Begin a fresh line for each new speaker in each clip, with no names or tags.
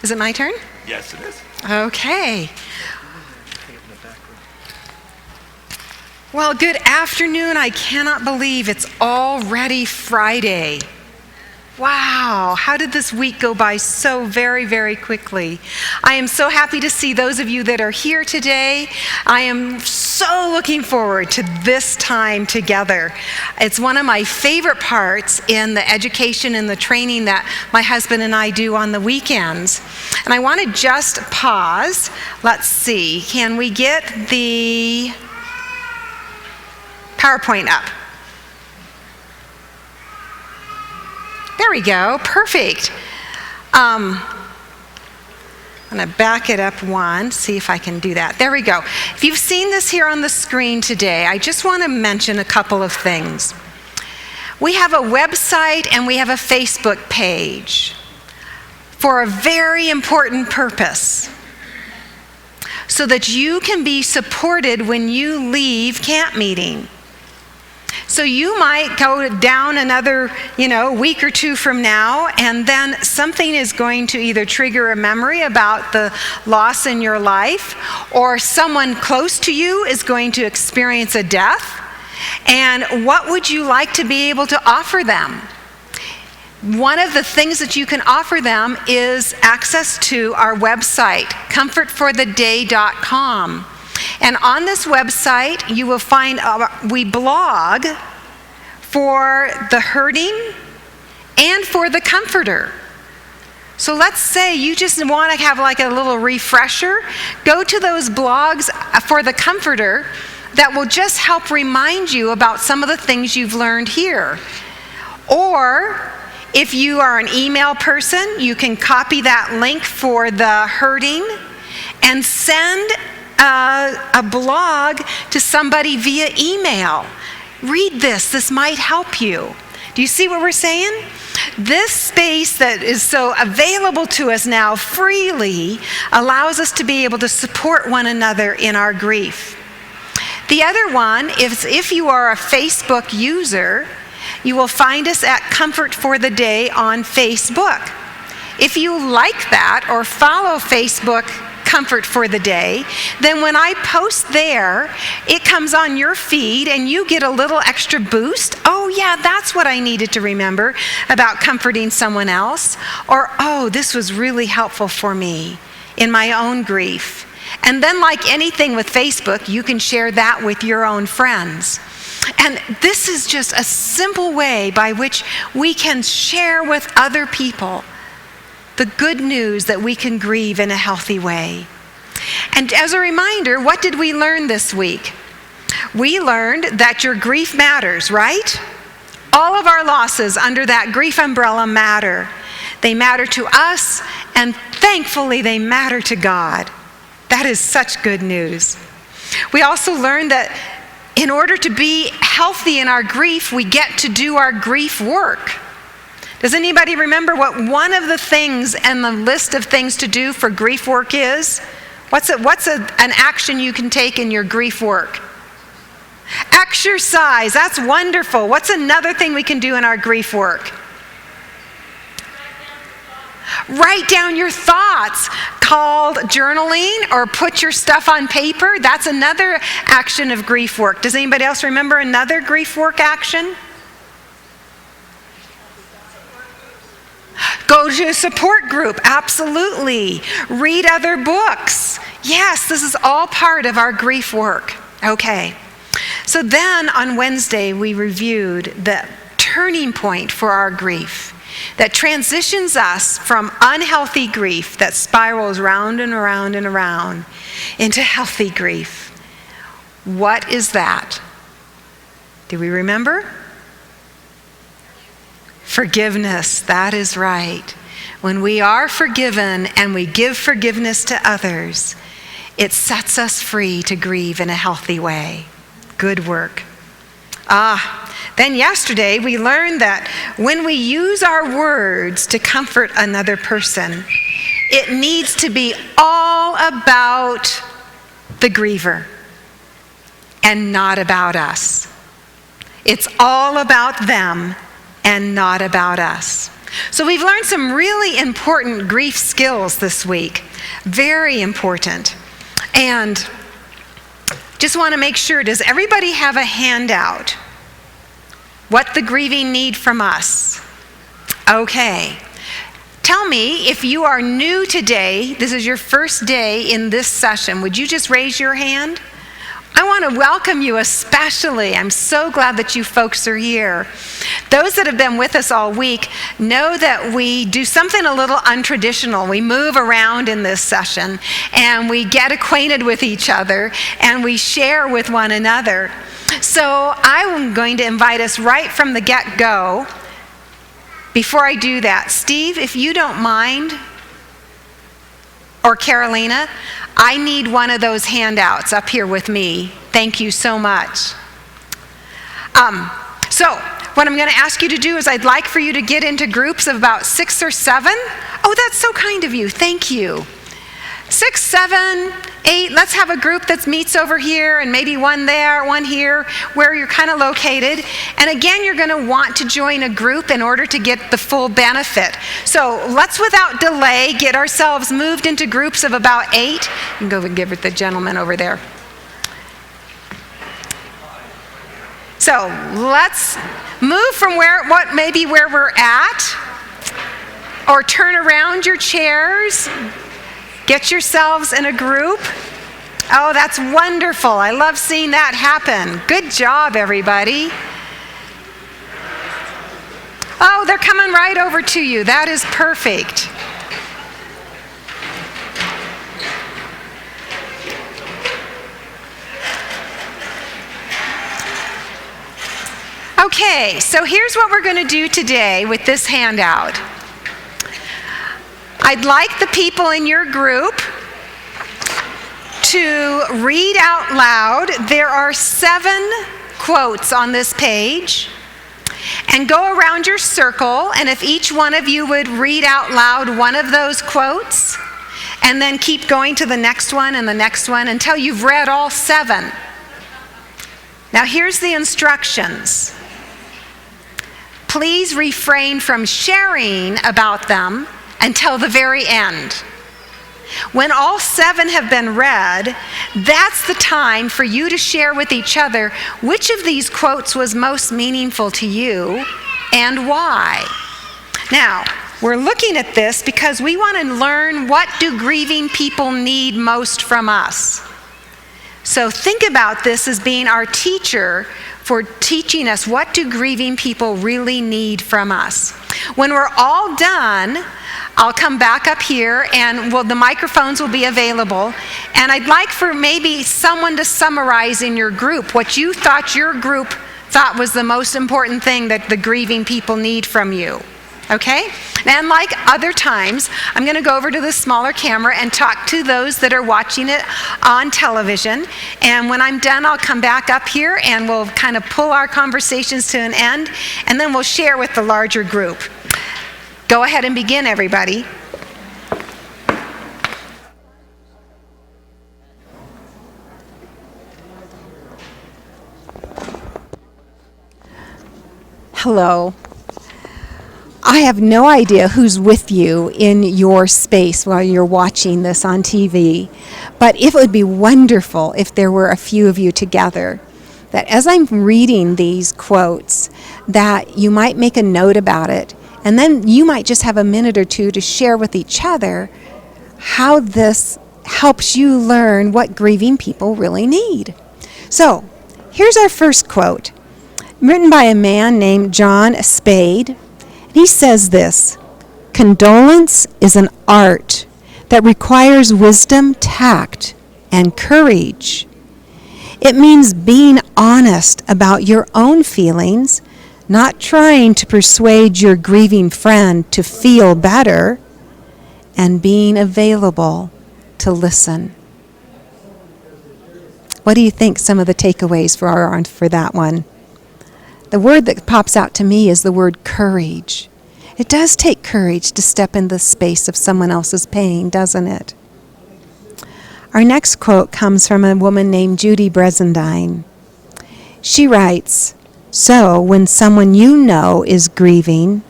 Is it my turn?
Yes, it is.
Okay. Well, good afternoon. I cannot believe it's already Friday. Wow, how did this week go by so very, very quickly? I am so happy to see those of you that are here today. I am so looking forward to this time together. It's one of my favorite parts in the education and the training that my husband and I do on the weekends. And I want to just pause. Let's see, can we get the PowerPoint up? There we go, perfect. I'm gonna back it up one, see if I can do that. There we go. If you've seen this here on the screen today, I just wanna mention a couple of things. We have a website and we have a Facebook page for a very important purpose, so that you can be supported when you leave camp meeting. So you might go down another, week or two from now, and then something is going to either trigger a memory about the loss in your life, or someone close to you is going to experience a death. And what would you like to be able to offer them? One of the things that you can offer them is access to our website, comfortfortheday.com. And on this website, you will find we blog for the hurting and for the comforter. So let's say you just want to have like a little refresher. Go to those blogs for the comforter that will just help remind you about some of the things you've learned here. Or if you are an email person, you can copy that link for the hurting and send a blog to somebody via email. Read this. This might help you. Do you see what we're saying? This space that is so available to us now freely allows us to be able to support one another in our grief. The other one is if you are a Facebook user, you will find us at Comfort for the Day on Facebook. If you like that or follow Facebook Comfort for the Day, then when I post there, it comes on your feed and you get a little extra boost. Oh yeah, that's what I needed to remember about comforting someone else. Or, oh, this was really helpful for me in my own grief. And then, like anything with Facebook, you can share that with your own friends. And this is just a simple way by which we can share with other people the good news that we can grieve in a healthy way. And as a reminder, what did we learn this week? We learned that your grief matters, right? All of our losses under that grief umbrella matter. They matter to us, and thankfully they matter to God. That is such good news. We also learned that in order to be healthy in our grief, we get to do our grief work. Does anybody remember what one of the things in the list of things to do for grief work is? What's an action you can take in your grief work? Exercise. That's wonderful. What's another thing we can do in our grief work? Write down your thoughts, called journaling, or put your stuff on paper. That's another action of grief work. Does anybody else remember another grief work action? Go to a support group, absolutely. Read other books. Yes, this is all part of our grief work. Okay. So then on Wednesday, we reviewed the turning point for our grief that transitions us from unhealthy grief that spirals round and around and around into healthy grief. What is that? Do we remember? Forgiveness, that is right. When we are forgiven and we give forgiveness to others, it sets us free to grieve in a healthy way. Good work. Then yesterday we learned that when we use our words to comfort another person, it needs to be all about the griever and not about us. It's all about them and not about us. So we've learned some really important grief skills this week. Very important. And just want to make sure, does everybody have a handout? What the grieving need from us? Okay. Tell me, if you are new today, this is your first day in this session, would you just raise your hand? I want to welcome you especially. I'm so glad that you folks are here. Those that have been with us all week know that we do something a little untraditional. We move around in this session and we get acquainted with each other and we share with one another. So I'm going to invite us right from the get-go. Before I do that, Steve, if you don't mind, or Carolina, I need one of those handouts up here with me. Thank you so much. So what I'm going to ask you to do is I'd like for you to get into groups of about 6 or 7. Oh, that's so kind of you. Thank you. 6, 7, 8, let's have a group that meets over here and maybe one there, one here, where you're kind of located. And again, you're going to want to join a group in order to get the full benefit. So let's, without delay, get ourselves moved into groups of about 8. You can go and give it the gentleman over there. So let's move from where we're at, or turn around your chairs. Get yourselves in a group. Oh, that's wonderful. I love seeing that happen. Good job, everybody. Oh, they're coming right over to you. That is perfect. Okay, so here's what we're going to do today with this handout. I'd like the people in your group to read out loud. There are 7 quotes on this page. And go around your circle, and if each one of you would read out loud one of those quotes, and then keep going to the next one and the next one until you've read all 7. Now here's the instructions. Please refrain from sharing about them until the very end. When all 7 have been read, that's the time for you to share with each other which of these quotes was most meaningful to you and why. Now, we're looking at this because we want to learn, what do grieving people need most from us? So think about this as being our teacher for teaching us, what do grieving people really need from us? When we're all done, I'll come back up here and the microphones will be available. And I'd like for maybe someone to summarize in your group what you thought your group thought was the most important thing that the grieving people need from you. Okay? And like other times, I'm going to go over to the smaller camera and talk to those that are watching it on television. And when I'm done, I'll come back up here and we'll kind of pull our conversations to an end, and then we'll share with the larger group. Go ahead and begin, everybody.
Hello. I have no idea who's with you in your space while you're watching this on TV, but it would be wonderful if there were a few of you together, that as I'm reading these quotes, that you might make a note about it, and then you might just have a minute or two to share with each other how this helps you learn what grieving people really need. So, here's our first quote, written by a man named John Spade. He says this: condolence is an art that requires wisdom, tact, and courage. It means being honest about your own feelings, not trying to persuade your grieving friend to feel better, and being available to listen. What do you think some of the takeaways for that one? The word that pops out to me is the word courage. It does take courage to step in the space of someone else's pain, doesn't it? Our next quote comes from a woman named Judy Bresendine. She writes, "So when someone you know is grieving,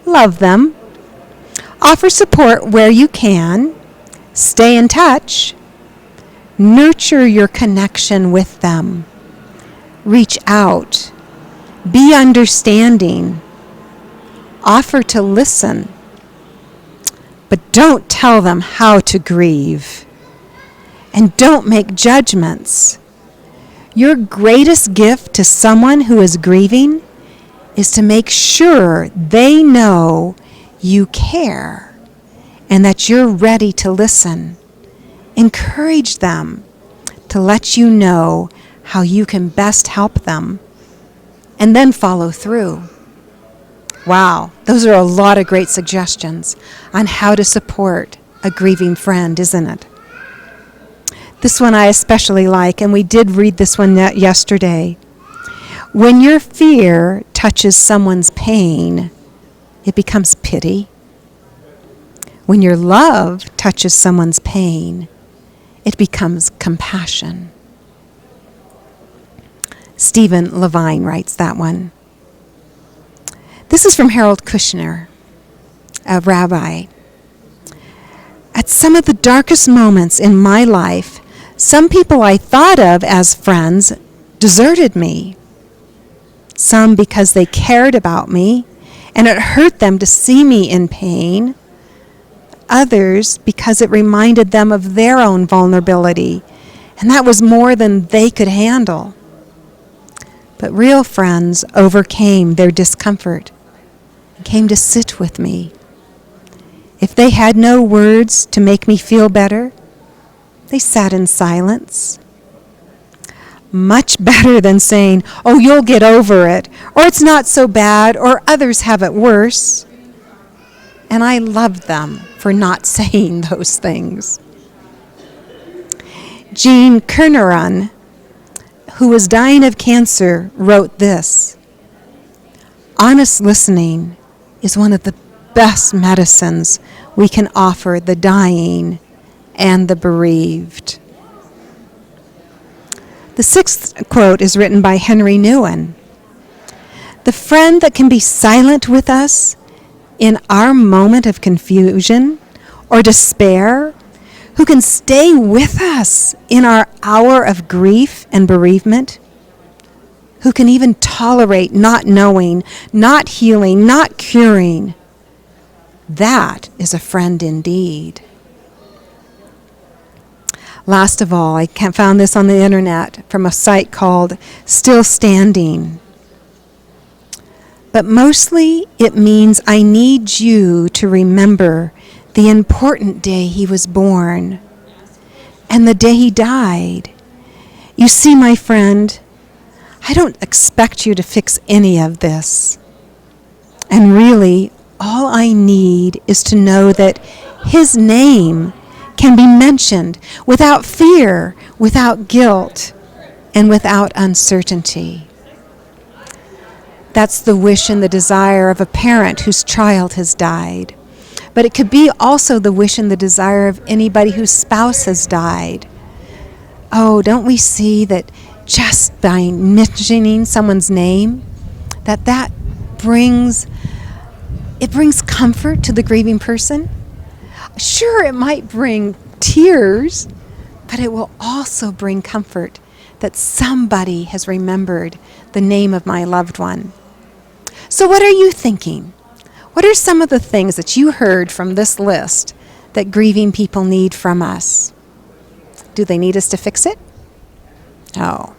love them, offer support where you can, stay in touch, nurture your connection with them, reach out, be understanding, offer to listen, but don't tell them how to grieve, and don't make judgments. Your greatest gift to someone who is grieving is to make sure they know you care and that you're ready to listen. Encourage them to let you know how you can best help them, and then follow through. Wow, those are a lot of great suggestions on how to support a grieving friend, isn't it? This one I especially like, and we did read this one yesterday. When your fear touches someone's pain, it becomes pity. When your love touches someone's pain, it becomes compassion. Stephen Levine writes that one. This is from Harold Kushner, a rabbi. At some of the darkest moments in my life, some people I thought of as friends deserted me. Some because they cared about me and it hurt them to see me in pain. Others because it reminded them of their own vulnerability, and that was more than they could handle. But real friends overcame their discomfort and came to sit with me. If they had no words to make me feel better, they sat in silence. Much better than saying, "Oh, you'll get over it," or "It's not so bad," or "Others have it worse." And I loved them for not saying those things. Jean Kerneron, who was dying of cancer, wrote this: "Honest listening is one of the best medicines we can offer the dying and the bereaved." The sixth quote is written by Henry Newen. "The friend that can be silent with us in our moment of confusion or despair, who can stay with us in our hour of grief and bereavement, who can even tolerate not knowing, not healing, not curing, that is a friend indeed." Last of all, I found this on the internet from a site called Still Standing. "But mostly it means I need you to remember the important day he was born and the day he died. You see, my friend, I don't expect you to fix any of this. And really, all I need is to know that his name can be mentioned without fear, without guilt, and without uncertainty." That's the wish and the desire of a parent whose child has died. But it could be also the wish and the desire of anybody whose spouse has died. Oh, don't we see that just by mentioning someone's name, that brings comfort to the grieving person? Sure, it might bring tears, but it will also bring comfort that somebody has remembered the name of my loved one. So what are you thinking? What are some of the things that you heard from this list that grieving people need from us? Do they need us to fix it? Oh.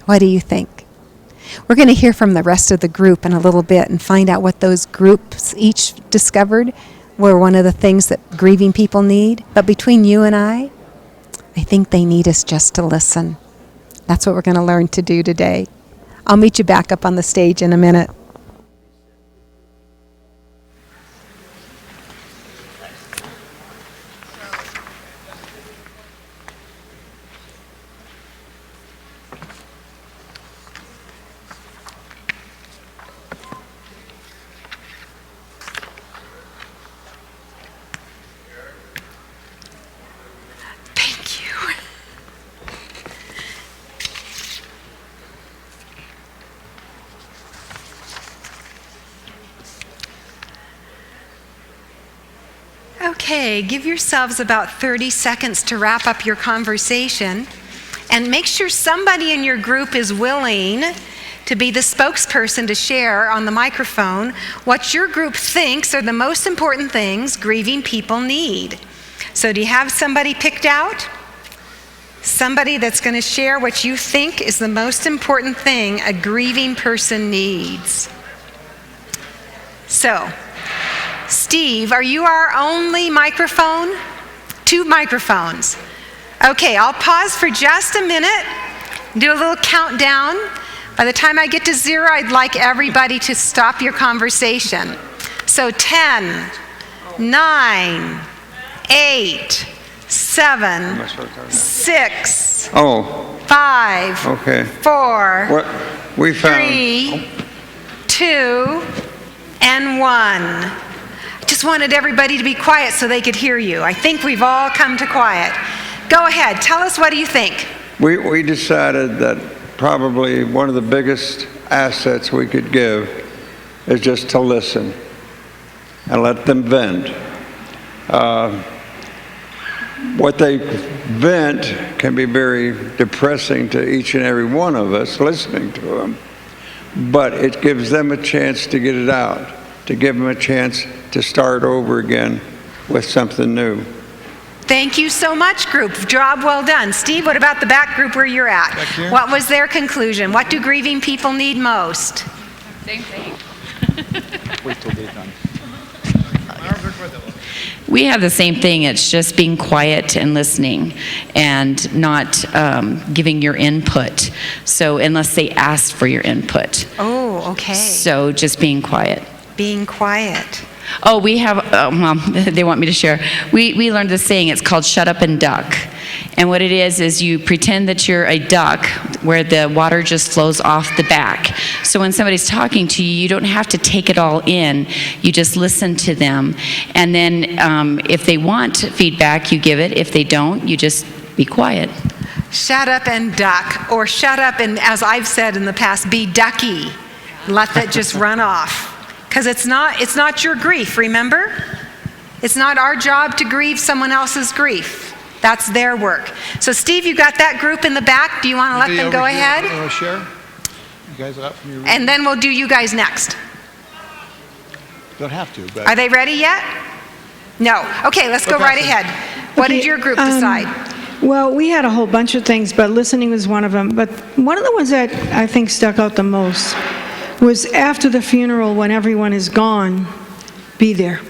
What do you think? We're going to hear from the rest of the group in a little bit and find out what those groups each discovered were one of the things that grieving people need. But between you and I think they need us just to listen. That's what we're going to learn to do today. I'll meet you back up on the stage in a minute.
Okay, give yourselves about 30 seconds to wrap up your conversation, and make sure somebody in your group is willing to be the spokesperson to share on the microphone what your group thinks are the most important things grieving people need. So do you have somebody picked out? Somebody that's going to share what you think is the most important thing a grieving person needs. So, Steve, are you our only microphone? 2 microphones. Okay, I'll pause for just a minute, do a little countdown. By the time I get to 0, I'd like everybody to stop your conversation. So 10, 9, 8, 7, 6, 5,
Okay.
4,
What we found.
3, 2, and 1. Just wanted everybody to be quiet so they could hear you. I think we've all come to quiet. Go ahead, tell us, what do you think?
We decided that probably one of the biggest assets we could give is just to listen and let them vent. What they vent can be very depressing to each and every one of us listening to them, but it gives them a chance to get it out, to give them a chance to start over again with something new.
Thank you so much, group. Job well done. Steve, what about the back group where you're at?
Back here?
What was their conclusion? What do grieving people need most?
Same thing.
Wait till they're done.
We have the same thing. It's just being quiet and listening and not giving your input. So unless they ask for your input.
Oh, okay.
So just being quiet.
Being quiet.
Oh, we have, they want me to share. We learned this saying, it's called shut up and duck. And what it is you pretend that you're a duck where the water just flows off the back. So when somebody's talking to you, you don't have to take it all in. You just listen to them. And then if they want feedback, you give it. If they don't, you just be quiet.
Shut up and duck, or shut up and, as I've said in the past, be ducky. Let that just run off. Because it's not your grief, remember? It's not our job to grieve someone else's grief. That's their work. So Steve, you got that group in the back. Do you want to let them go ahead?
Share? You guys are up from your room?
And then we'll do you guys next.
Don't have to, but...
Are they ready yet? No. Okay, let's go right ahead. What did your group decide?
Well, we had a whole bunch of things, but listening was one of them. But one of the ones that I think stuck out the most was after the funeral, when everyone is gone, be there.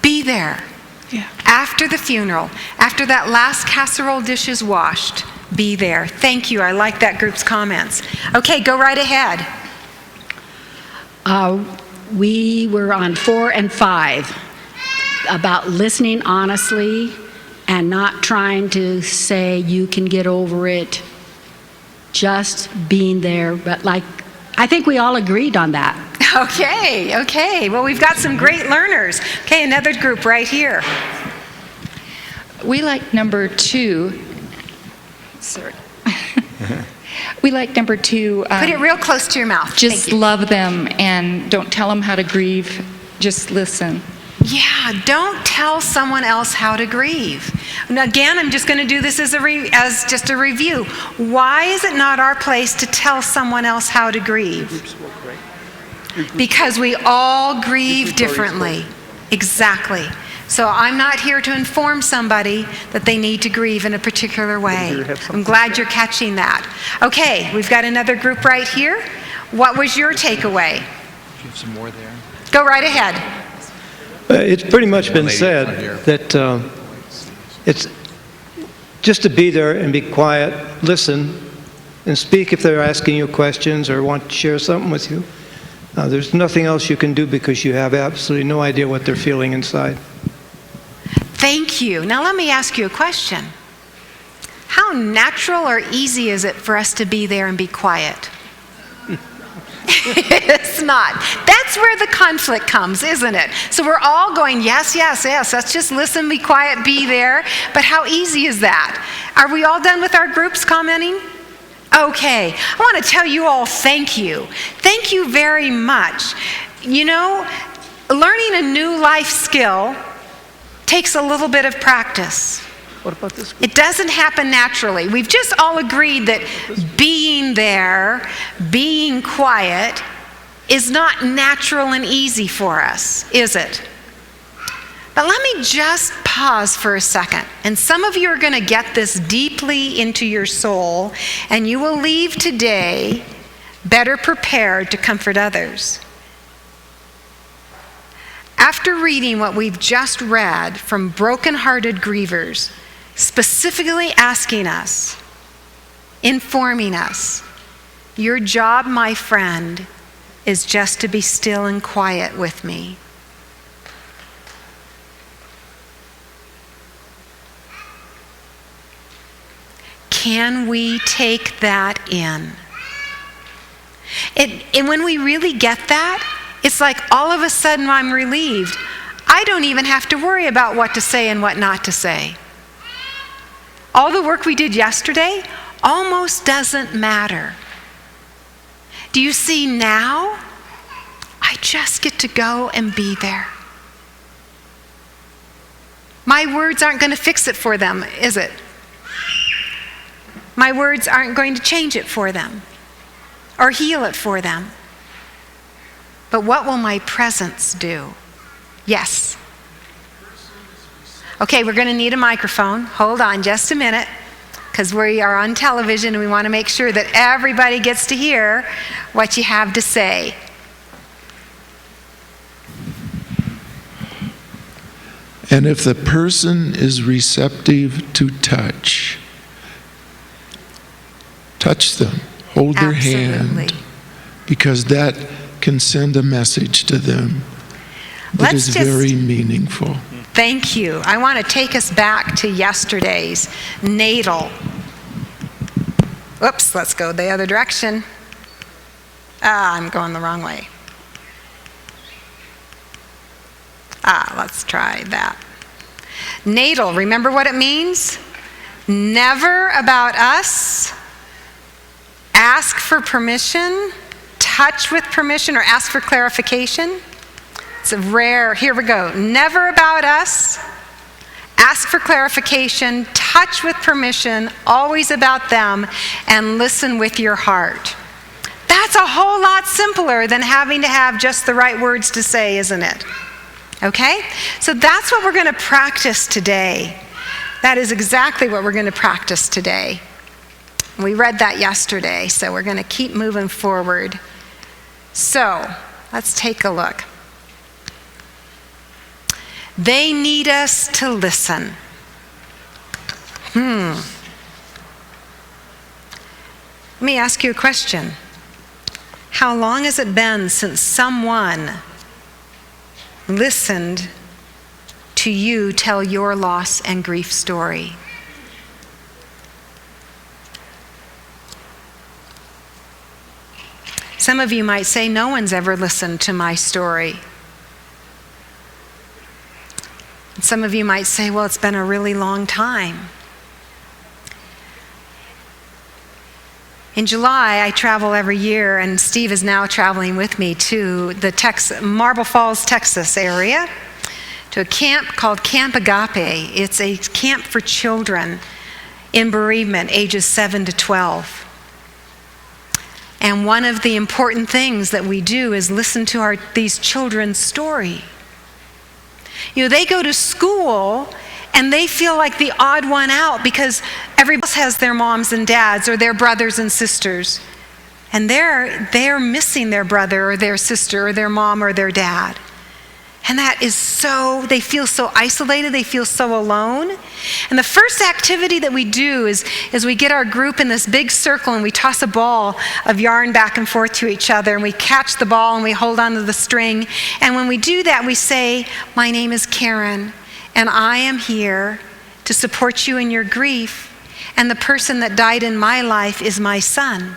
Be there.
Yeah.
After the funeral, after that last casserole dish is washed, be there. Thank you. I like that group's comments. Okay, go right ahead.
We were on 4 and 5 about listening honestly and not trying to say you can get over it, just being there. But I think we all agreed on that.
Okay. Well, we've got some great learners. Okay, another group right here.
We like number 2. Sorry. We like number 2.
Put it real close to your mouth.
Just
Thank you.
love them and don't tell them how to grieve. Just listen.
Yeah, don't tell someone else how to grieve. Now, again, I'm just going to do this as just a review. Why is it not our place to tell someone else how to grieve? Because we all grieve differently. Exactly. So I'm not here to inform somebody that they need to grieve in a particular way. I'm glad you're catching that. Okay, we've got another group right here. What was your takeaway?
Do you have some more there?
Go right ahead.
It's pretty much been said that it's just to be there and be quiet, listen, and speak if they're asking you questions or want to share something with you. There's nothing else you can do because you have absolutely no idea what they're feeling inside.
Thank you. Now let me ask you a question. How natural or easy is it for us to be there and be quiet? It's not. That's where the conflict comes, isn't it? So we're all going, yes, let's just listen, be quiet, be there. But how easy is that? Are we all done with our groups commenting? Okay. I want to tell you all thank you. Thank you very much. You know, learning a new life skill takes a little bit of practice.
What about this group?
It doesn't happen naturally. We've just all agreed that being there, being quiet, is not natural and easy for us, is it? But let me just pause for a second. And some of you are going to get this deeply into your soul, and you will leave today better prepared to comfort others. After reading what we've just read from broken-hearted grievers, specifically asking us, informing us, your job, my friend, is just to be still and quiet with me. Can we take that in? And when we really get that, it's like all of a sudden I'm relieved. I don't even have to worry about what to say and what not to say. All the work we did yesterday almost doesn't matter. Do you see now? I just get to go and be there. My words aren't going to fix it for them, is it? My words aren't going to change it for them or heal it for them. But what will my presence do? Yes. Okay, we're going to need a microphone. Hold on just a minute, because we are on television and we want to make sure that everybody gets to hear what you have to say.
And if the person is receptive to touch them, hold their
Absolutely.
hand, because that can send a message to them that
Let's
is
just-
very meaningful.
Thank you. I want to take us back to yesterday's natal. Oops, let's go the other direction. I'm going the wrong way. Let's try that. Natal, remember what it means? Never about us, ask for permission, touch with permission, or ask for clarification. It's a rare, here we go. Never about us, ask for clarification, touch with permission, always about them, and listen with your heart. That's a whole lot simpler than having to have just the right words to say, isn't it? Okay? So that's what we're going to practice today. That is exactly what we're going to practice today. We read that yesterday, so we're going to keep moving forward. So, let's take a look. They need us to listen. Let me ask you a question. How long has it been since someone listened to you tell your loss and grief story? Some of you might say, no one's ever listened to my story. And some of you might say, well, it's been a really long time. In July, I travel every year, and Steve is now traveling with me to the Marble Falls, Texas area, to a camp called Camp Agape. It's a camp for children in bereavement, ages 7 to 12. And one of the important things that we do is listen to these children's story. You know, they go to school and they feel like the odd one out because everybody else has their moms and dads or their brothers and sisters. And they're missing their brother or their sister or their mom or their dad. And that is they feel so isolated, they feel so alone. And the first activity that we do is we get our group in this big circle and we toss a ball of yarn back and forth to each other, and we catch the ball and we hold onto the string. And when we do that, we say, my name is Karen, and I am here to support you in your grief. And the person that died in my life is my son.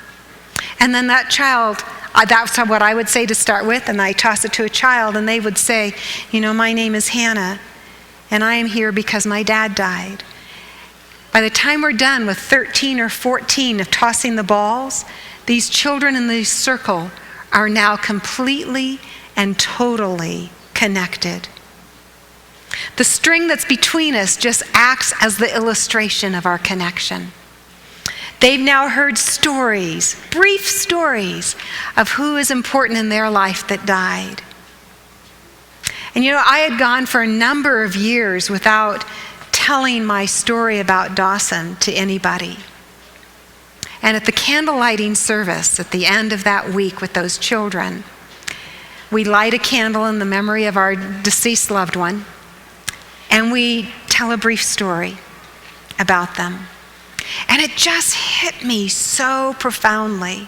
And then that child, that's what I would say to start with, and I toss it to a child, and they would say, you know, my name is Hannah, and I am here because my dad died. By the time we're done with 13 or 14 of tossing the balls, these children in the circle are now completely and totally connected. The string that's between us just acts as the illustration of our connection. They've now heard stories, brief stories, of who is important in their life that died. And I had gone for a number of years without telling my story about Dawson to anybody. And at the candle lighting service at the end of that week with those children, we light a candle in the memory of our deceased loved one, and we tell a brief story about them. And it just hit me so profoundly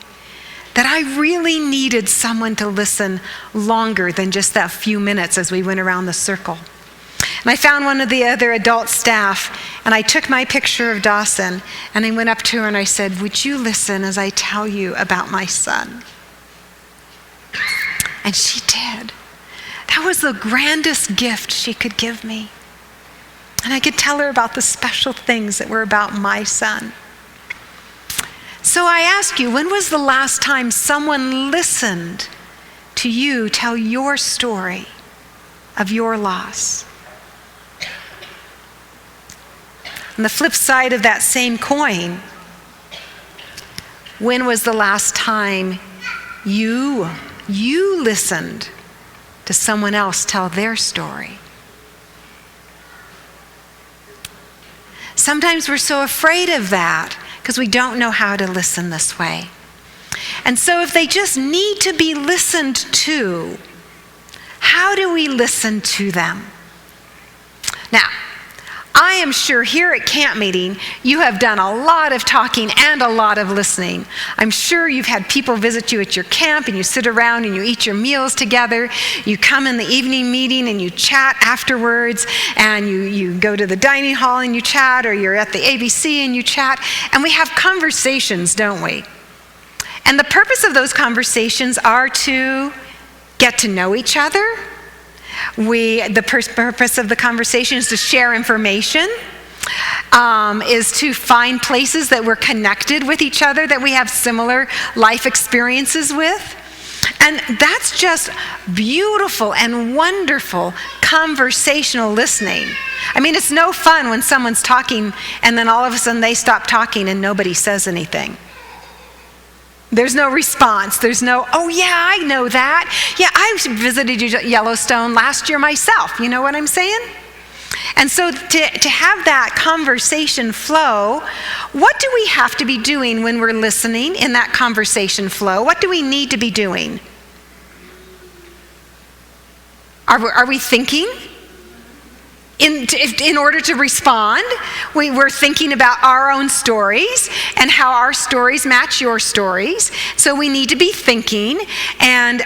that I really needed someone to listen longer than just that few minutes as we went around the circle. And I found one of the other adult staff, and I took my picture of Dawson, and I went up to her and I said, "Would you listen as I tell you about my son?" And she did. That was the grandest gift she could give me. And I could tell her about the special things that were about my son. So I ask you, when was the last time someone listened to you tell your story of your loss? On the flip side of that same coin, when was the last time you listened to someone else tell their story? Sometimes we're so afraid of that because we don't know how to listen this way. And so if they just need to be listened to, how do we listen to them? Now, I am sure here at camp meeting, you have done a lot of talking and a lot of listening. I'm sure you've had people visit you at your camp and you sit around and you eat your meals together. You come in the evening meeting and you chat afterwards, and you go to the dining hall and you chat, or you're at the ABC and you chat, and we have conversations, don't we? And the purpose of those conversations are to get to know each other. The purpose of the conversation is to share information, is to find places that we're connected with each other, that we have similar life experiences with. And that's just beautiful and wonderful conversational listening. I mean, it's no fun when someone's talking and then all of a sudden they stop talking and nobody says anything. There's no response. There's no, "Oh yeah, I know that. Yeah, I visited Yellowstone last year myself." You know what I'm saying? And so to have that conversation flow, what do we have to be doing when we're listening in that conversation flow? What do we need to be doing? Are we thinking? In order to respond, we're thinking about our own stories and how our stories match your stories. So we need to be thinking, and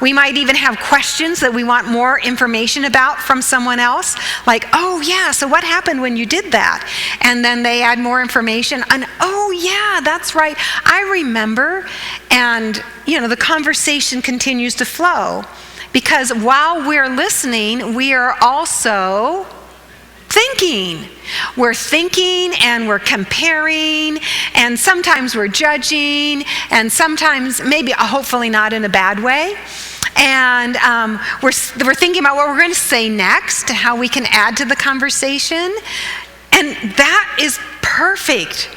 we might even have questions that we want more information about from someone else. Like, "Oh yeah, so what happened when you did that?" And then they add more information, and "Oh yeah, that's right, I remember." And the conversation continues to flow. Because while we're listening, we are also thinking. We're thinking and we're comparing, and sometimes we're judging, and sometimes, maybe, hopefully not in a bad way. And we're thinking about what we're going to say next, how we can add to the conversation. And that is perfect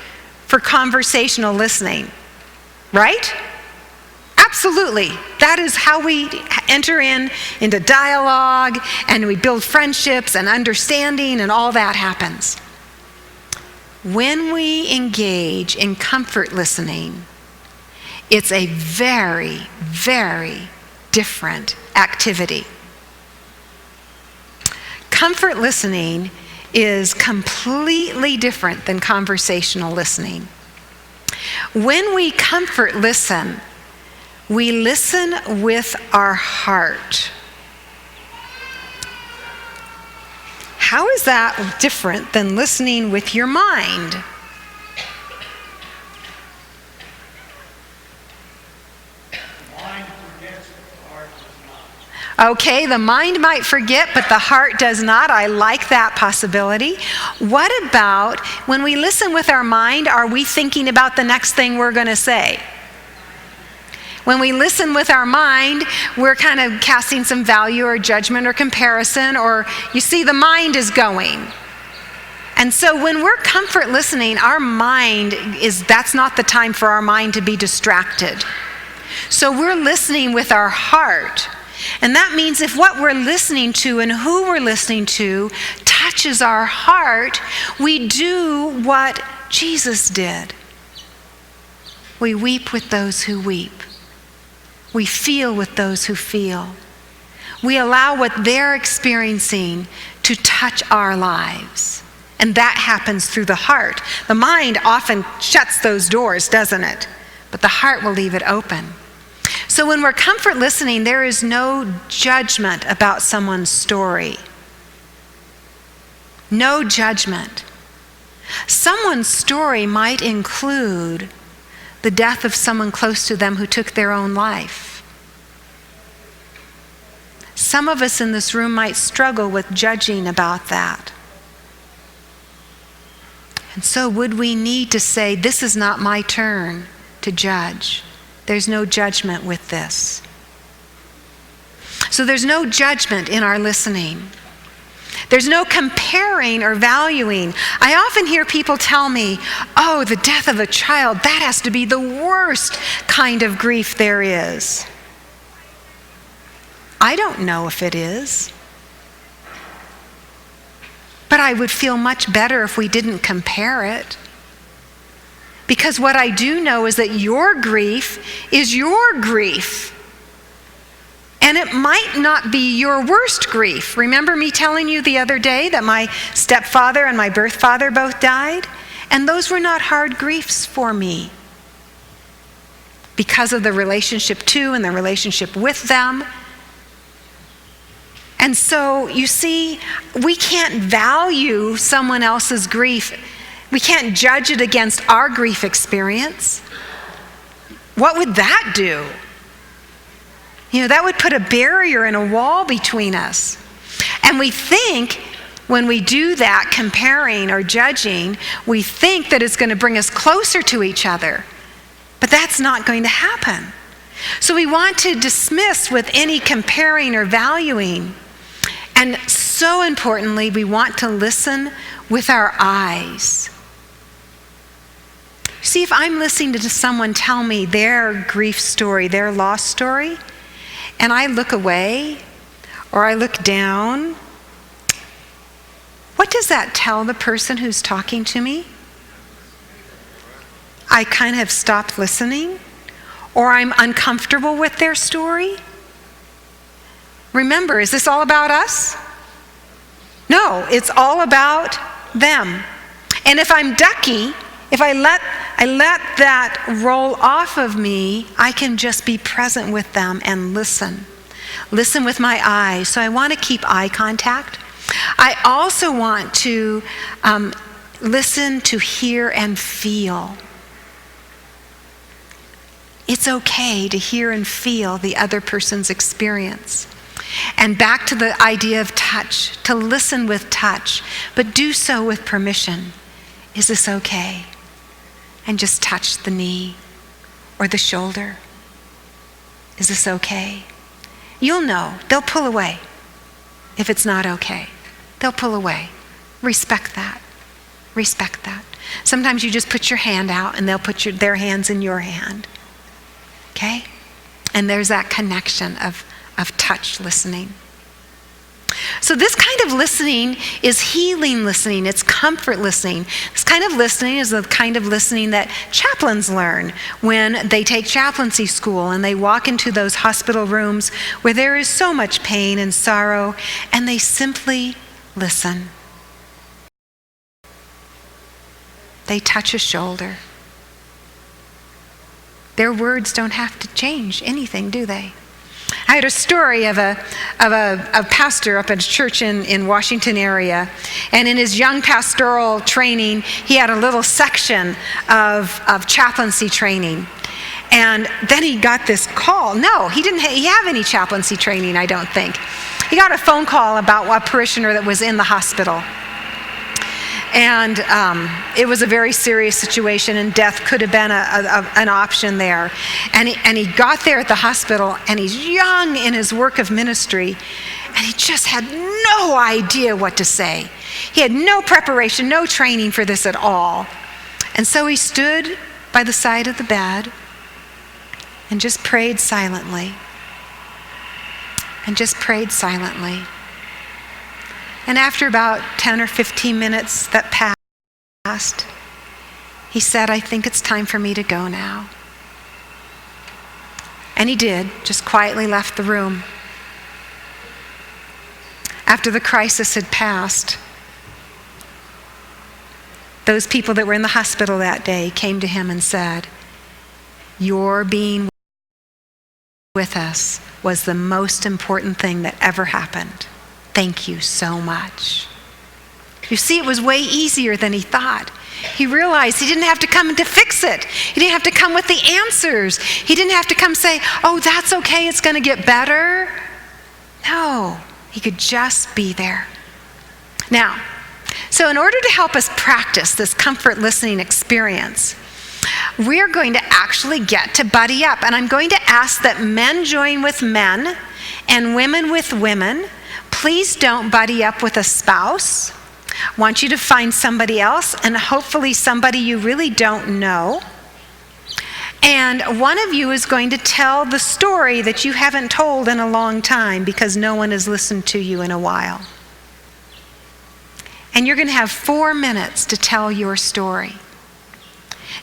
for conversational listening, right? Absolutely. That is how we enter into dialogue, and we build friendships and understanding, and all that happens. When we engage in comfort listening, it's a very, very different activity. Comfort listening is completely different than conversational listening. When we comfort listen, we listen with our heart. How is that different than listening with your mind? Okay, the mind might forget, but the heart does not. I like that possibility. What about when we listen with our mind, are we thinking about the next thing we're going to say? When we listen with our mind, we're kind of casting some value or judgment or comparison, or you see the mind is going. And so when we're comfort listening, that's not the time for our mind to be distracted. So we're listening with our heart. And that means if what we're listening to and who we're listening to touches our heart, we do what Jesus did. We weep with those who weep. We feel with those who feel. We allow what they're experiencing to touch our lives. And that happens through the heart. The mind often shuts those doors, doesn't it? But the heart will leave it open. So when we're comfort listening, there is no judgment about someone's story. No judgment. Someone's story might include the death of someone close to them who took their own life. Some of us in this room might struggle with judging about that. And so would we need to say, this is not my turn to judge. There's no judgment with this. So there's no judgment in our listening. There's no comparing or valuing. I often hear people tell me, oh, the death of a child, that has to be the worst kind of grief there is. I don't know if it is. But I would feel much better if we didn't compare it. Because what I do know is that your grief is your grief. And it might not be your worst grief. Remember me telling you the other day that my stepfather and my birth father both died? And those were not hard griefs for me. Because of the relationship to and the relationship with them. And so, you see, we can't value someone else's grief. We can't judge it against our grief experience. What would that do? That would put a barrier and a wall between us. And we think, when we do that, comparing or judging, we think that it's going to bring us closer to each other. But that's not going to happen. So we want to dismiss with any comparing or valuing. And so importantly, we want to listen with our eyes. See, if I'm listening to someone tell me their grief story, their loss story, and I look away or I look down, what does that tell the person who's talking to me? I kind of stopped listening, or I'm uncomfortable with their story? Remember, is this all about us? No, it's all about them. And if I'm ducky, if I let that roll off of me, I can just be present with them and listen. Listen with my eyes. So I want to keep eye contact. I also want to listen, to hear, and feel. It's okay to hear and feel the other person's experience. And back to the idea of touch, to listen with touch, but do so with permission. Is this okay? And just touch the knee or the shoulder. Is this okay? You'll know. They'll pull away if it's not okay. They'll pull away. Respect that. Respect that. Sometimes you just put your hand out and they'll put their hands in your hand. Okay? And there's that connection of touch listening. So this kind of listening is healing listening. It's comfort listening. This kind of listening is the kind of listening that chaplains learn when they take chaplaincy school and they walk into those hospital rooms where there is so much pain and sorrow, and they simply listen. They touch a shoulder. Their words don't have to change anything, do they? I heard a story of a pastor up at a church in Washington area, and in his young pastoral training, he had a little section of chaplaincy training. And then he got this call. No, he didn't have any chaplaincy training, I don't think. He got a phone call about a parishioner that was in the hospital. And it was a very serious situation, and death could have been an option there. And he got there at the hospital, and he's young in his work of ministry, and he just had no idea what to say. He had no preparation, no training for this at all. And so he stood by the side of the bed and just prayed silently. And just prayed silently. And after about 10 or 15 minutes that passed, he said, "I think it's time for me to go now." And he did, just quietly left the room. After the crisis had passed, those people that were in the hospital that day came to him and said, "Your being with us was the most important thing that ever happened. Thank you so much." You see, it was way easier than he thought. He realized he didn't have to come to fix it. He didn't have to come with the answers. He didn't have to come say, "Oh, that's okay, it's going to get better." No, he could just be there. Now, so in order to help us practice this comfort listening experience, we're going to actually get to buddy up. And I'm going to ask that men join with men and women with women. Please don't buddy up with a spouse. I want you to find somebody else, and hopefully somebody you really don't know. And one of you is going to tell the story that you haven't told in a long time because no one has listened to you in a while. And you're going to have 4 minutes to tell your story.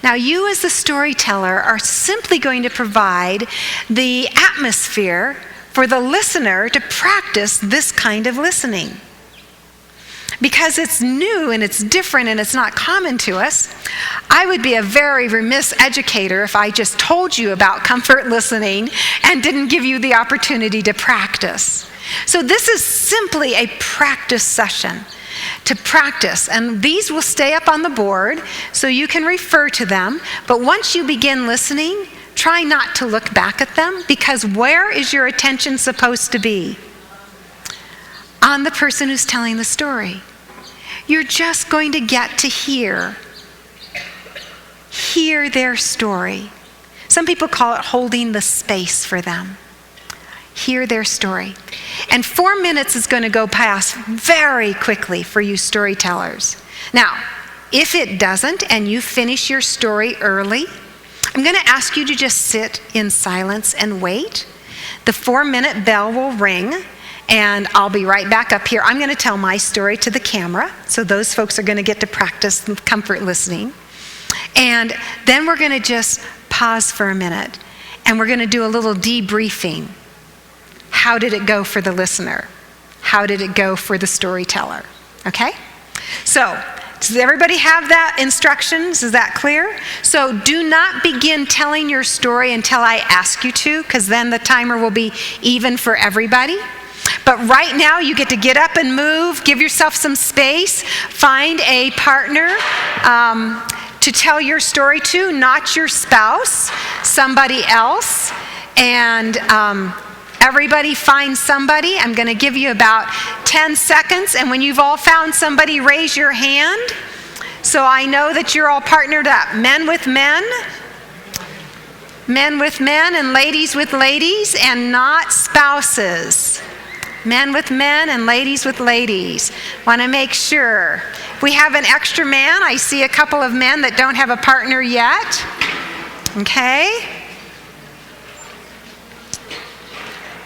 Now, you as the storyteller are simply going to provide the atmosphere for the listener to practice this kind of listening. Because it's new and it's different and it's not common to us, I would be a very remiss educator if I just told you about comfort listening and didn't give you the opportunity to practice. So this is simply a practice session to practice, and these will stay up on the board so you can refer to them. But once you begin listening, try not to look back at them, because where is your attention supposed to be? On the person who's telling the story. You're just going to get to hear their story. Some people call it holding the space for them. Hear their story. And 4 minutes is going to go past very quickly for you storytellers. Now, if it doesn't and you finish your story early, I'm going to ask you to just sit in silence and wait. The 4-minute bell will ring, and I'll be right back up here. I'm going to tell my story to the camera, so those folks are going to get to practice comfort listening. And then we're going to just pause for a minute, and we're going to do a little debriefing. How did it go for the listener? How did it go for the storyteller? Okay? So, does everybody have that instructions? Is that clear? So do not begin telling your story until I ask you to, because then the timer will be even for everybody. But right now you get to get up and move, give yourself some space, find a partner to tell your story to, not your spouse, somebody else. And everybody find somebody. I'm going to give you about 10 seconds, and when you've all found somebody, raise your hand so I know that you're all partnered up. Men with men, and ladies with ladies, and not spouses. Men with men and ladies with ladies. Want to make sure. If we have an extra man, I see a couple of men that don't have a partner yet. Okay?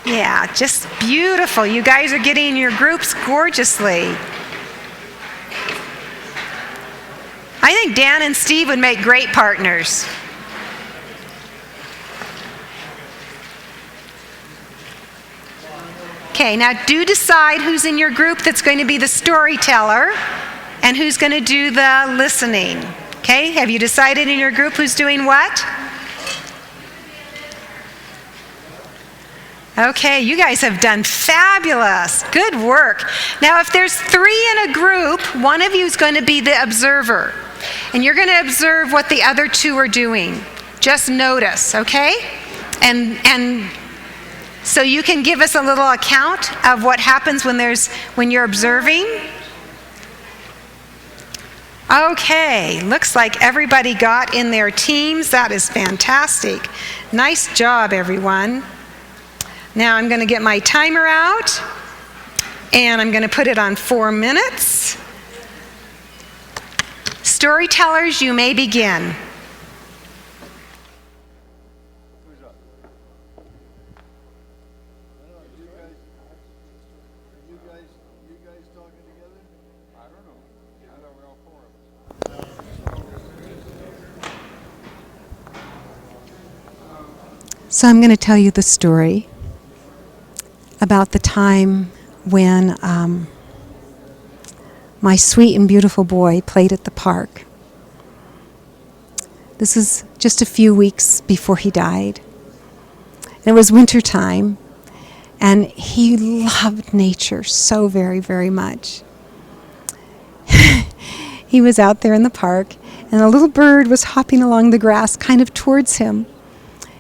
Yeah, just beautiful. You guys are getting your groups gorgeously. I think Dan and Steve would make great partners. Okay, now do decide who's in your group that's going to be the storyteller and who's going to do the listening. Okay, have you decided in your group who's doing what? Okay, you guys have done fabulous. Good work. Now, if there's 3 in a group, one of you is going to be the observer. And you're going to observe what the other 2 are doing. Just notice, okay? And so you can give us a little account of what happens when you're observing. Okay, looks like everybody got in their teams. That is fantastic. Nice job, everyone. Now I'm going to get my timer out, and I'm going to put it on 4 minutes. Storytellers, you may begin.
So I'm going to tell you the story about the time when my sweet and beautiful boy played at the park. This is just a few weeks before he died. And it was winter time, and he loved nature so very, very much. He was out there in the park, and a little bird was hopping along the grass kind of towards him.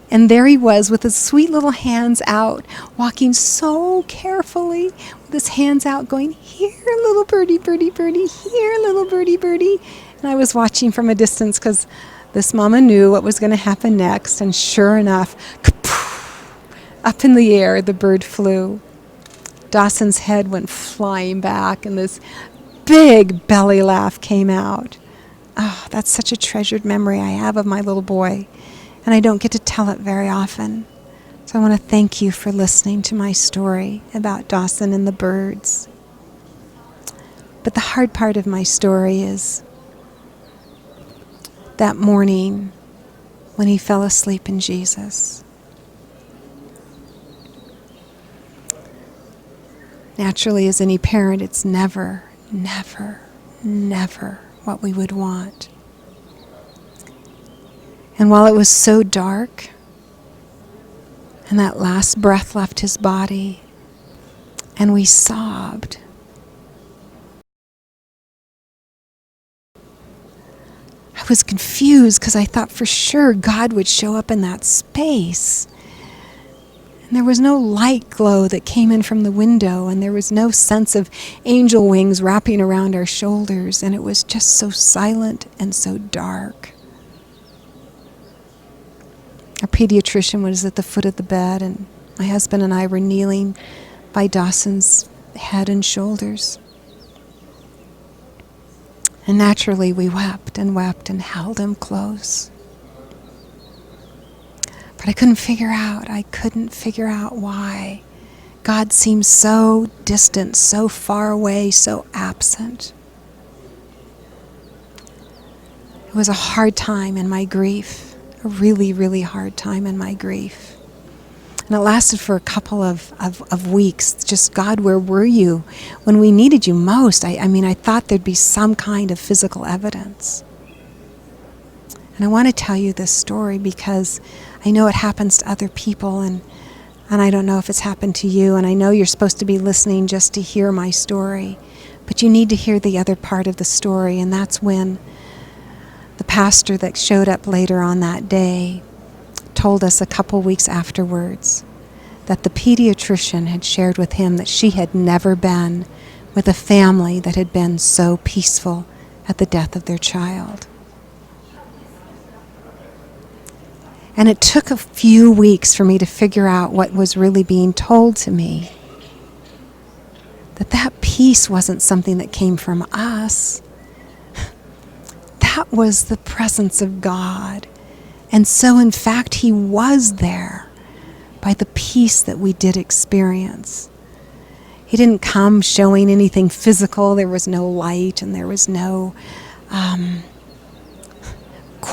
And there he was with his sweet little hands out, walking so carefully with his hands out, going, "Here, little birdie, birdie, birdie, here, little birdie, birdie." And I was watching from a distance because this mama knew what was going to happen next. And sure enough, up in the air, the bird flew. Dawson's head went flying back, and this big belly laugh came out. Oh, that's such a treasured memory I have of my little boy. And I don't get to tell it very often. So I want to thank you for listening to my story about Dawson and the birds. But the hard part of my story is that morning when he fell asleep in Jesus. Naturally, as any parent, it's never, never, never what we would want. And while it was so dark, and that last breath left his body, and we sobbed, I was confused because I thought for sure God would show up in that space. And there was no light glow that came in from the window, and there was no sense of angel wings wrapping around our shoulders, and it was just so silent and so dark. Our pediatrician was at the foot of the bed, and my husband and I were kneeling by Dawson's head and shoulders. And naturally we wept and held him close. But I couldn't figure out why God seemed so distant, so far away, so absent. It was a hard time in my grief. A really, really hard time in my grief. And it lasted for a couple of weeks. Just, God, where were you when we needed you most? I thought there'd be some kind of physical evidence. And I want to tell you this story because I know it happens to other people, and I don't know if it's happened to you, and I know you're supposed to be listening just to hear my story, but you need to hear the other part of the story, and that's when the pastor that showed up later on that day told us a couple weeks afterwards that the pediatrician had shared with him that she had never been with a family that had been so peaceful at the death of their child. And it took a few weeks for me to figure out what was really being told to me. That peace wasn't something that came from us. That was the presence of God. And so, in fact, He was there by the peace that we did experience. He didn't come showing anything physical. There was no light, and there was no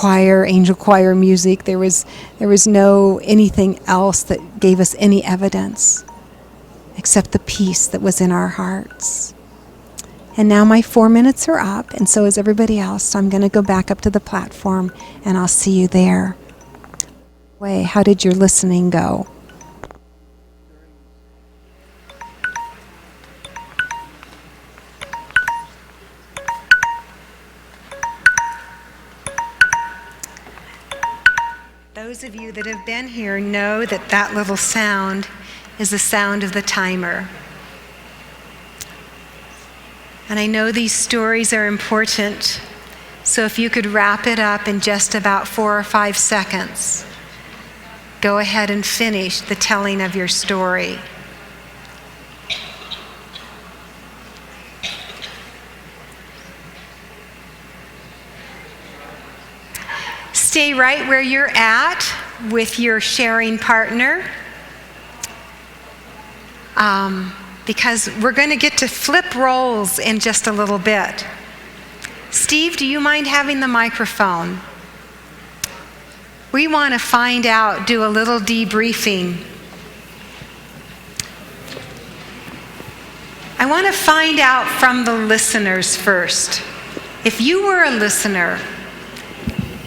angel choir music. There was no anything else that gave us any evidence except the peace that was in our hearts. And now my 4 minutes are up, and so is everybody else. So I'm going to go back up to the platform, and I'll see you there. How did your listening go?
Those of you that have been here know that that little sound is the sound of the timer. And I know these stories are important So if you could wrap it up in just about 4 or 5 seconds, go ahead and finish the telling of your story. Stay right where you're at with your sharing partner, because we're going to get to flip roles in just a little bit. Steve, do you mind having the microphone? We want to find out, do a little debriefing. I want to find out from the listeners first. If you were a listener,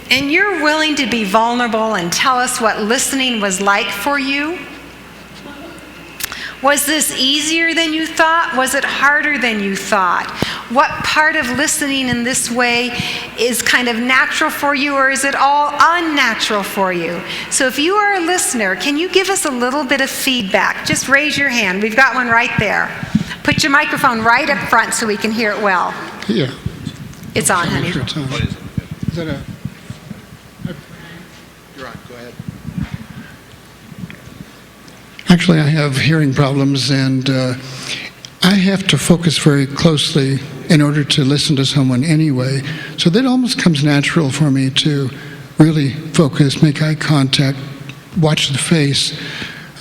and you're willing to be vulnerable and tell us what listening was like for you. Was this easier than you thought? Was it harder than you thought? What part of listening in this way is kind of natural for you, or is it all unnatural for you? So if you are a listener, can you give us a little bit of feedback? Just raise your hand. We've got one right there. Put your microphone right up front so we can hear it well.
Yeah.
It's on, honey.
Sure it's on.
What is it?
Is that a...
You're on. Go ahead.
Actually, I have hearing problems, and I have to focus very closely in order to listen to someone anyway. So that almost comes natural for me to really focus, make eye contact, watch the face.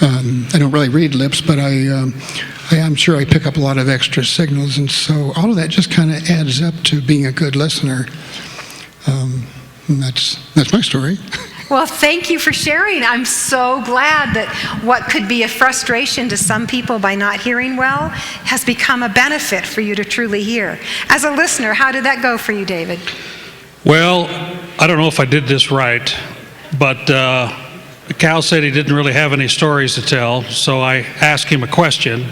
I don't really read lips, but I'm sure I pick up a lot of extra signals, and so all of that just kind of adds up to being a good listener. And that's my story.
Well, thank you for sharing. I'm so glad that what could be a frustration to some people by not hearing well has become a benefit for you to truly hear. As a listener, how did that go for you, David?
Well, I don't know if I did this right, but Cal said he didn't really have any stories to tell, so I asked him a question,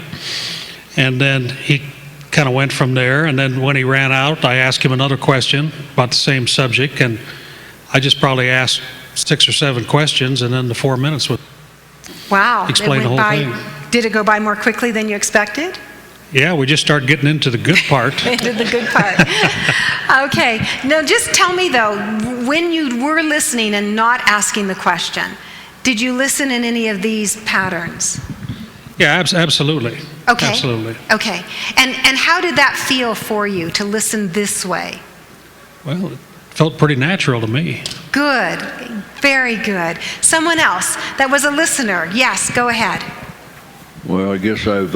and then he kind of went from there, and then when he ran out, I asked him another question about the same subject, and I just probably asked 6 or 7 questions, and then the 4 minutes would
Wow.
explain the whole thing.
Did it go by more quickly than you expected?
Yeah, we just started getting into the good part.
Into the good part. Okay. Now, just tell me, though, when you were listening and not asking the question, did you listen in any of these patterns?
Yeah, absolutely.
Okay.
Absolutely.
Okay. And how did that feel for you to listen this way?
Well, it felt pretty natural to me.
Good. Very good. Someone else that was a listener. Yes, go ahead.
Well, I guess I've...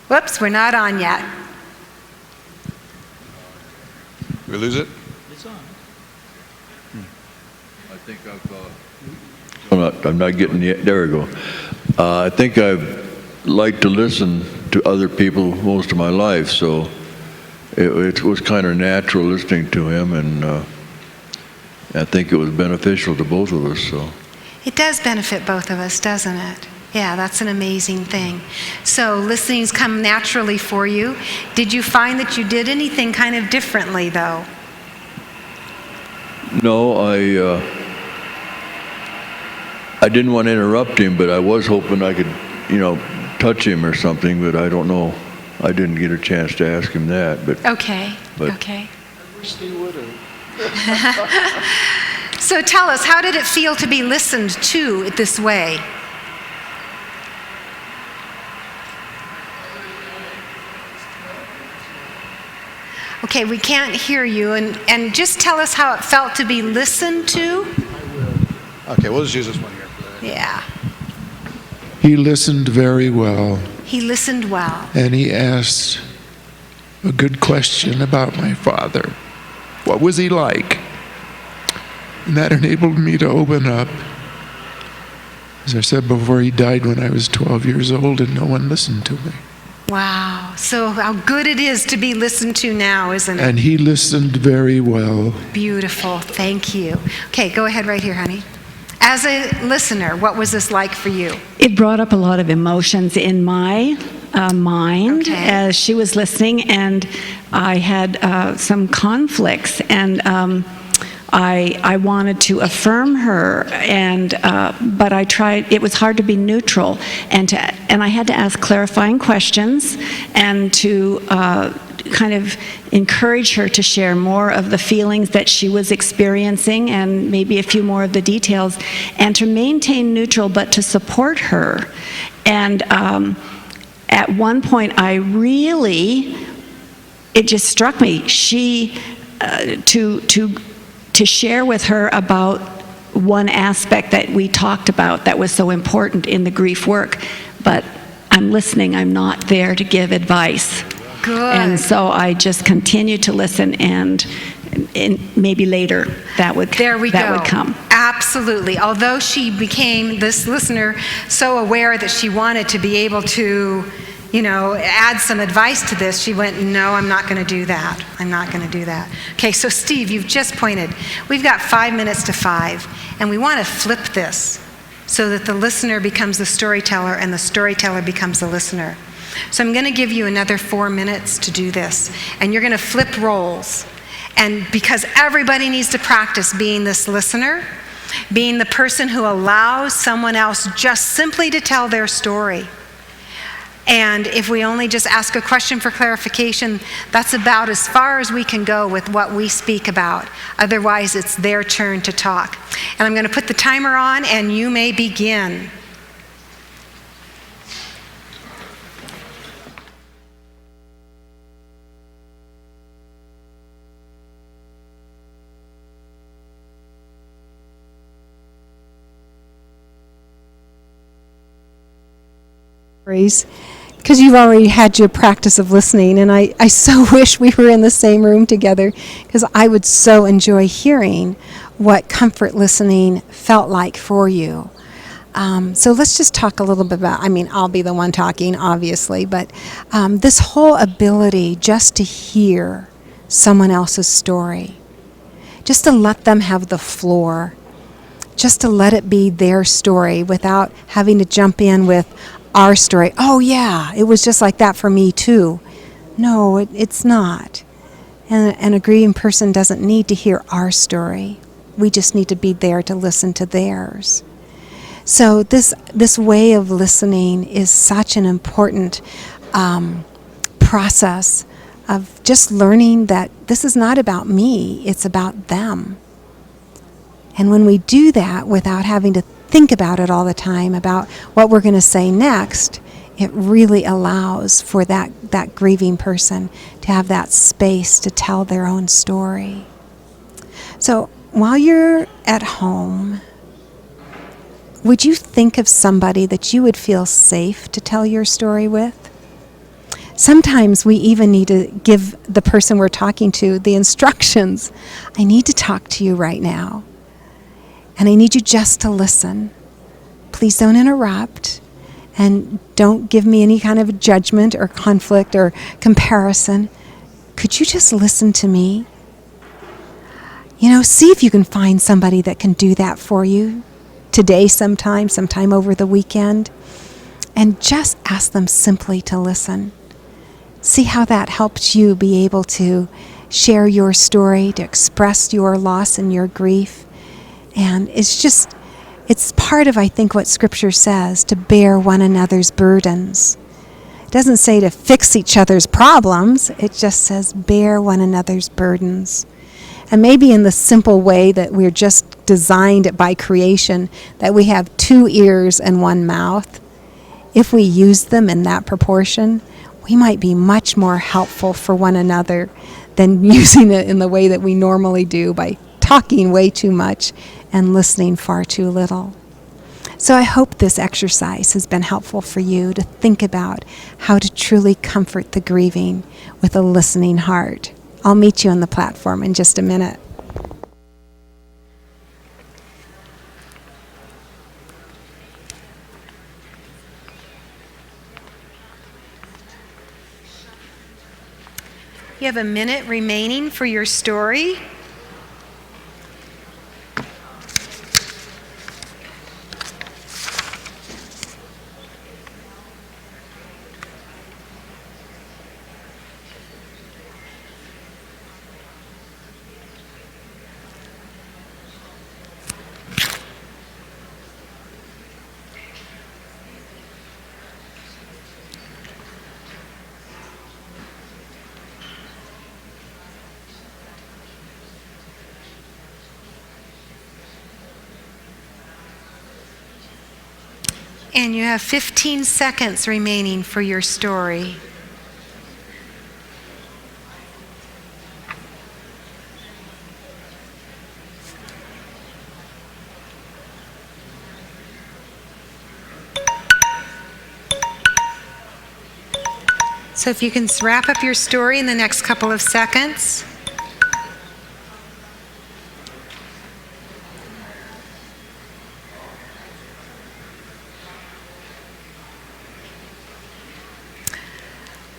Whoops, we're not on yet.
We lose it?
I think I'm not getting yet. There we go. I think I've liked to listen to other people most of my life, so it was kind of natural listening to him, and I think it was beneficial to both of us. So
It does benefit both of us, doesn't it? Yeah, that's an amazing thing. So listening's come naturally for you. Did you find that you did anything kind of differently, though?
no, I didn't want to interrupt him, but I was hoping I could, touch him or something. But I don't know. I didn't get a chance to ask him that. But
Okay,
But-
okay.
I wish they would have.
So tell us, how did it feel to be listened to this way? Okay, we can't hear you, and just tell us how it felt to be listened to.
Okay, we'll just use this one here.
Yeah,
He listened very well,
he listened well.
and he asked a good question about my father. What was he like? And that enabled me to open up. As I said before, he died when I was 12 years old, and no one listened to me.
Wow, so how good it is to be listened to now, isn't it?
And he listened very well.
Beautiful, thank you. Okay, go ahead right here, honey. As a listener, what was this like for you?
It brought up a lot of emotions in my mind
Okay.
as she was listening, and I had some conflicts, and I wanted to affirm her, but I tried. It was hard to be neutral, and I had to ask clarifying questions, and to kind of encourage her to share more of the feelings that she was experiencing, and maybe a few more of the details, and to maintain neutral, but to support her. And at one point, it just struck me. To share with her about one aspect that we talked about that was so important in the grief work, but I'm listening, I'm not there to give advice.
Good.
And so I just continued to listen, and maybe later that would come.
Absolutely. Although she became, this listener, so aware that she wanted to be able to, add some advice to this, she went, no, I'm not going to do that. I'm not going to do that. Okay, so Steve, you've just pointed. We've got 5 minutes to 5, and we want to flip this so that the listener becomes the storyteller and the storyteller becomes the listener. So I'm going to give you another 4 minutes to do this, and you're going to flip roles. And because everybody needs to practice being this listener, being the person who allows someone else just simply to tell their story. And if we only just ask a question for clarification, that's about as far as we can go with what we speak about. Otherwise, it's their turn to talk. And I'm going to put the timer on, and you may begin.
Because you've already had your practice of listening, and I so wish we were in the same room together, because I would so enjoy hearing what comfort listening felt like for you. So let's just talk a little bit about, I'll be the one talking, obviously, but this whole ability just to hear someone else's story, just to let them have the floor, just to let it be their story without having to jump in with our story. Oh yeah, it was just like that for me too. No, it's not. And a grieving person doesn't need to hear our story. We just need to be there to listen to theirs. So this way of listening is such an important process of just learning that this is not about me, it's about them. And when we do that without having to think about it all the time, about what we're going to say next, it really allows for that grieving person to have that space to tell their own story. So while you're at home, would you think of somebody that you would feel safe to tell your story with? Sometimes we even need to give the person we're talking to the instructions. I need to talk to you right now. And I need you just to listen. Please don't interrupt, and don't give me any kind of judgment or conflict or comparison. Could you just listen to me? See if you can find somebody that can do that for you today sometime over the weekend, and just ask them simply to listen. See how that helps you be able to share your story, to express your loss and your grief. And it's part of, I think, what Scripture says, to bear one another's burdens. It doesn't say to fix each other's problems. It just says bear one another's burdens. And maybe in the simple way that we're just designed by creation, that we have 2 ears and 1 mouth, if we use them in that proportion, we might be much more helpful for one another than using it in the way that we normally do, by talking way too much and listening far too little. So I hope this exercise has been helpful for you to think about how to truly comfort the grieving with a listening heart. I'll meet you on the platform in just a minute.
You have a minute remaining for your story. And you have 15 seconds remaining for your story. So if you can wrap up your story in the next couple of seconds.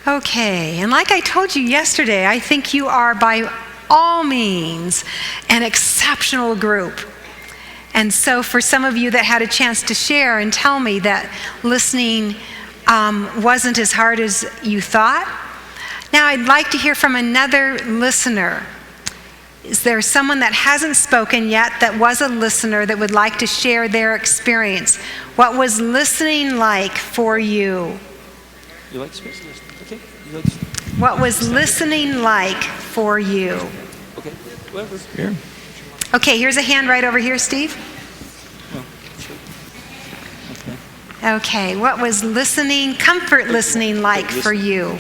Okay, and like I told you yesterday, I think you are by all means an exceptional group. And so for some of you that had a chance to share and tell me that listening wasn't as hard as you thought, now I'd like to hear from another listener. Is there someone that hasn't spoken yet that was a listener that would like to share their experience? What was listening like for you?
You like space? Okay.
What was listening like for you?
Okay, whatever.
Here.
Okay, here's a hand right over here, Steve. Okay, what was comfort listening like for you?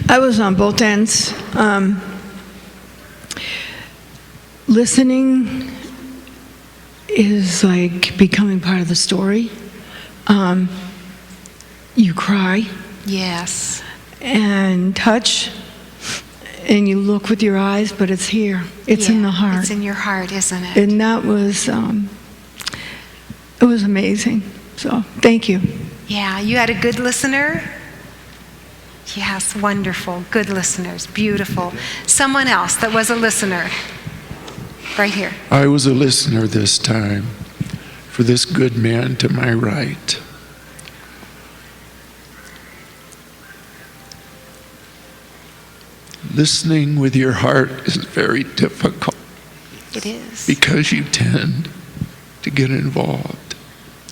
I was on both ends. Listening is like becoming part of the story. You cry.
Yes.
And touch. And you look with your eyes, but it's here. It's in the heart.
It's in your heart, isn't it?
And that was, it was amazing. So, thank you.
Yeah, you had a good listener? Yes, wonderful. Good listeners. Beautiful. Someone else that was a listener. Right here.
I was a listener this time for this good man to my right. Listening with your heart is very difficult.
It is.
Because you tend to get involved.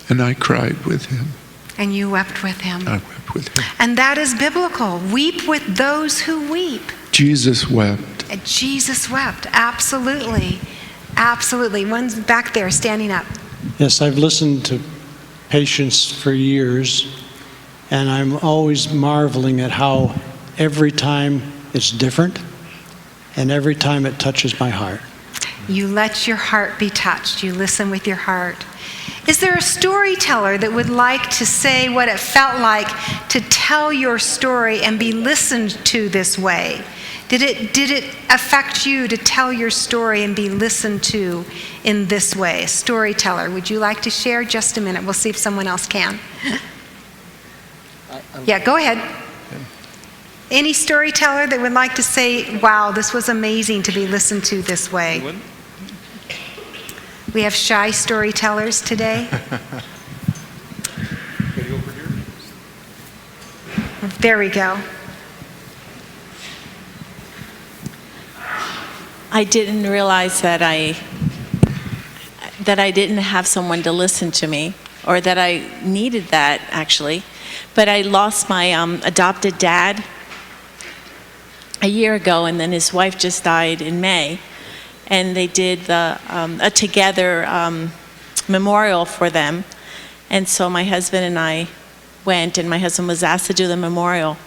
And I cried with him.
And you wept with him.
I wept with him.
And that is biblical. Weep with those who weep.
Jesus wept.
And Jesus wept. Absolutely. Absolutely. One's back there standing up.
Yes, I've listened to patients for years, and I'm always marveling at how every time it's different, and every time it touches my heart.
You let your heart be touched. You listen with your heart. Is there a storyteller that would like to say what it felt like to tell your story and be listened to this way? Did it affect you to tell your story and be listened to in this way? A storyteller, would you like to share? Just a minute. We'll see if someone else can. Yeah, go ahead. Any storyteller that would like to say, wow, this was amazing to be listened to this way? We have shy storytellers today. There we go.
I didn't realize that I didn't have someone to listen to me, or that I needed that, actually. But I lost my adopted dad a year ago, and then his wife just died in May. And they did a together memorial for them. And so my husband and I went, and my husband was asked to do the memorial.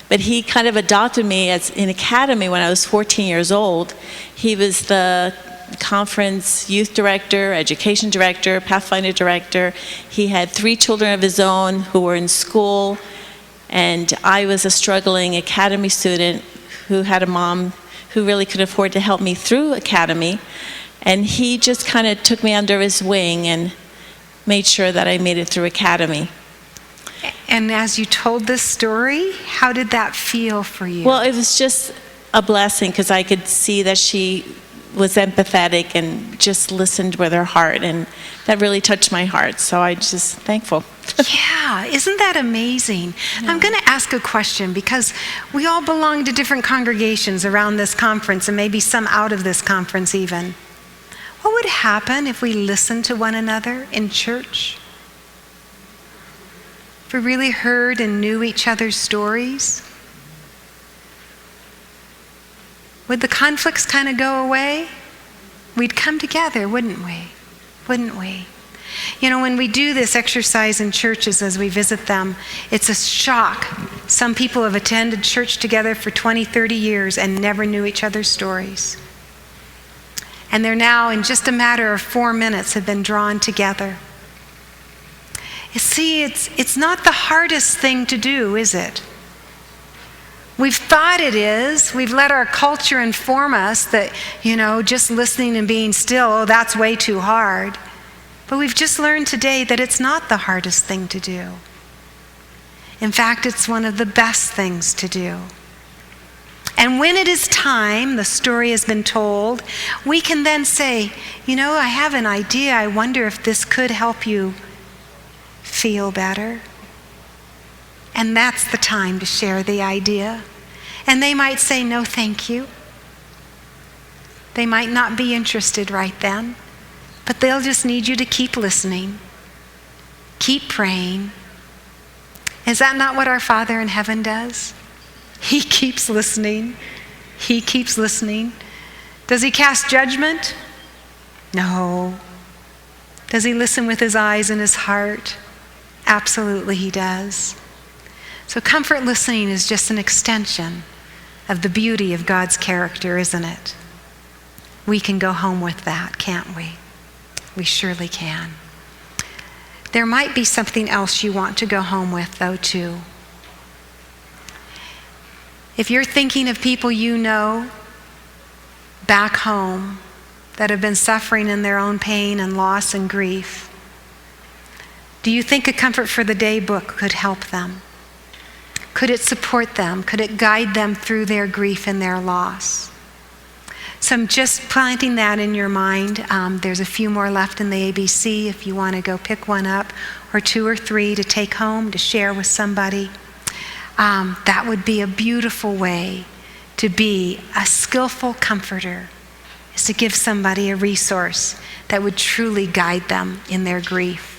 But he kind of adopted me as in academy when I was 14 years old. He was the conference youth director, education director, Pathfinder director. He had 3 children of his own who were in school. And I was a struggling academy student who had a mom who really could afford to help me through academy. And he just kind of took me under his wing and made sure that I made it through academy.
And as you told this story, how did that feel for you?
Well, it was just a blessing, because I could see that she was empathetic and just listened with her heart, and that really touched my heart. So I'm just thankful.
Yeah, isn't that amazing? Yeah. I'm going to ask a question, because we all belong to different congregations around this conference, and maybe some out of this conference even. What would happen if we listened to one another in church? If we really heard and knew each other's stories? Would the conflicts kind of go away? We'd come together, wouldn't we? wouldn't we? You know, when we do this exercise in churches as we visit them, it's a shock. Some people have attended church together for 20, 30 years and never knew each other's stories. And they're now, in just a matter of 4 minutes, have been drawn together. You see, it's not the hardest thing to do, is it? We've thought it is. We've let our culture inform us that, you know, just listening and being still, oh, that's way too hard. But we've just learned today that it's not the hardest thing to do. In fact, it's one of the best things to do. And when it is time, the story has been told, we can then say, you know, I have an idea. I wonder if this could help you feel better. And that's the time to share the idea. And they might say, no, thank you. They might not be interested right then, but they'll just need you to keep listening, keep praying. Is that not what our Father in heaven does? He keeps listening. He keeps listening. Does he cast judgment? No. Does he listen with his eyes and his heart? Absolutely he does. So comfort listening is just an extension of the beauty of God's character, isn't it? We can go home with that, can't we? We surely can. There might be something else you want to go home with, though, too. If you're thinking of people you know back home that have been suffering in their own pain and loss and grief, do you think a Comfort for the Day book could help them? Could it support them? Could it guide them through their grief and their loss? So I'm just planting that in your mind. There's a few more left in the ABC if you want to go pick one up, or 2 or 3 to take home, to share with somebody. That would be a beautiful way to be a skillful comforter, is to give somebody a resource that would truly guide them in their grief.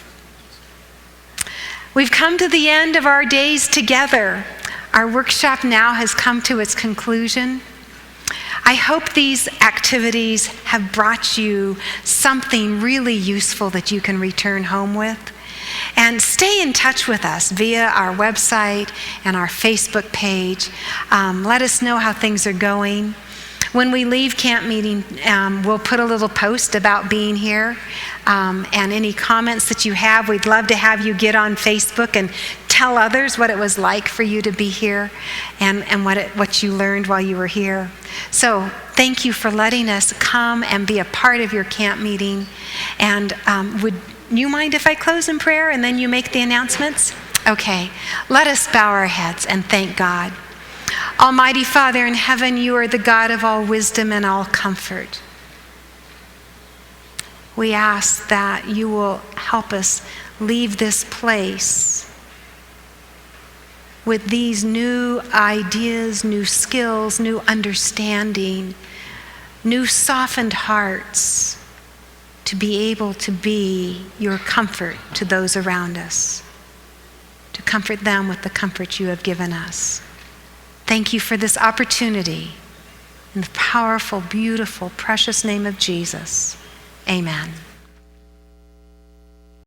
We've come to the end of our days together. Our workshop now has come to its conclusion. I hope these activities have brought you something really useful that you can return home with. And stay in touch with us via our website and our Facebook page. Let us know how things are going. When we leave camp meeting, we'll put a little post about being here. And any comments that you have, we'd love to have you get on Facebook and tell others what it was like for you to be here and what you learned while you were here. So thank you for letting us come and be a part of your camp meeting. And would you mind if I close in prayer and then you make the announcements? Okay, let us bow our heads and thank God. Almighty Father in heaven, you are the God of all wisdom and all comfort. We ask that you will help us leave this place with these new ideas, new skills, new understanding, new softened hearts, to be able to be your comfort to those around us, to comfort them with the comfort you have given us. Thank you for this opportunity. In the powerful, beautiful, precious name of Jesus, amen.